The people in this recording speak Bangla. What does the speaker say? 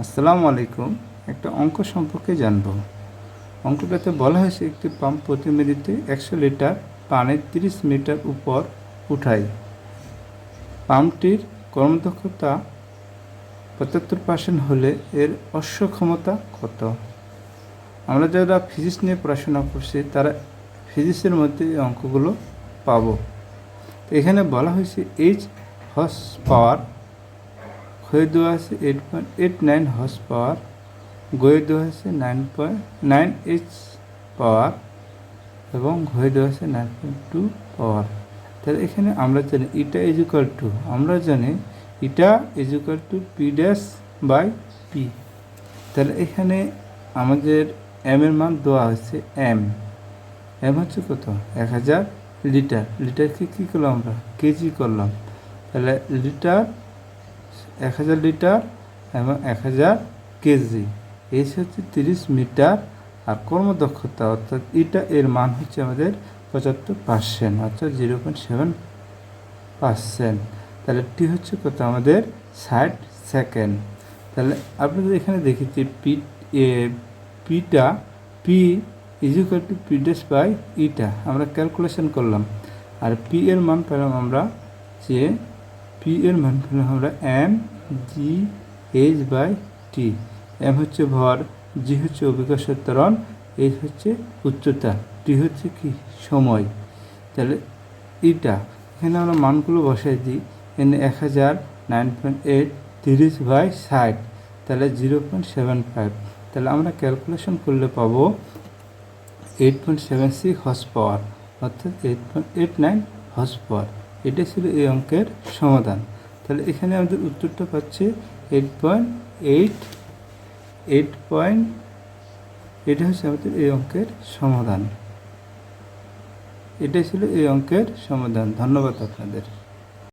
আসসালামু আলাইকুম। একটা অঙ্ক সম্পর্কে জানব। অঙ্কটাতে বলা হয়েছে একটি পাম্প প্রতি মিনিটে 100 লিটার পানি 30 মিটার উপর উঠায়। পাম্পটির কর্মদক্ষতা 75% হলে এর অশ্ব ক্ষমতা কত? আমরা যারা ফিজিক্স নিয়ে পড়াশোনা করছি তারা ফিজিক্সের মধ্যে এই অঙ্কগুলো পাবো। তো এখানে বলা হয়েছে এইচ হর্স পাওয়ার, হয়ে দেওয়া আছে 8.89 হর্স পাওয়ার, গয়ে দেওয়া আছে 9.9 এইচ পাওয়ার এবং হয়ে দেওয়া আছে 9.2 পাওয়ার। তাহলে এখানে আমরা জানি ইটা ইজ ইকুয়াল টু, আমরা জানি eta is equal to P dash by P. তাহলে এখানে আমাদের এম এর মান দেওয়া হচ্ছে এম হচ্ছে কত? 1000 লিটার। লিটারকে কী করলাম আমরা? কেজি করলাম। তাহলে লিটার 1000 লিটার এবং 1000 কেজি, এই হচ্ছে 30 মিটার। আর কর্মদক্ষতা অর্থাৎ এটা এর মান হচ্ছে আমাদের 75%, অর্থাৎ 0.7%। তাহলে টি হচ্ছে কত আমাদের? 60 সেকেন্ড। তাহলে আপনাদের এখানে দেখেছি P is equal to P dash by eta আমরা ক্যালকুলেশন করলাম। আর পি এর মান পেলাম আমরা যে M G H by T. M হচ্ছে ভর, জি হচ্ছে অভিকর্ষের ত্বরণ, এইচ হচ্ছে উচ্চতা, টি হচ্ছে কি সময়। তাহলে এটা এখানে আমরা মানগুলো বসাই দিই। এখানে 1000, 9.8, 30 বাই 60, তাহলে 0.75। তাহলে আমরা ক্যালকুলেশন করলে পাবো 8.76 হর্স পাওয়ার, অর্থাৎ 8.89 হর্স পাওয়ার। এটা ছিল এই অঙ্কের সমাধান। তাহলে এখানে আমাদের উত্তরটা পাচ্ছে 8.8। এটা হচ্ছে আমাদের এই অঙ্কের সমাধান। এটাই ছিল এই অঙ্কের সমাধান। ধন্যবাদ আপনাদের।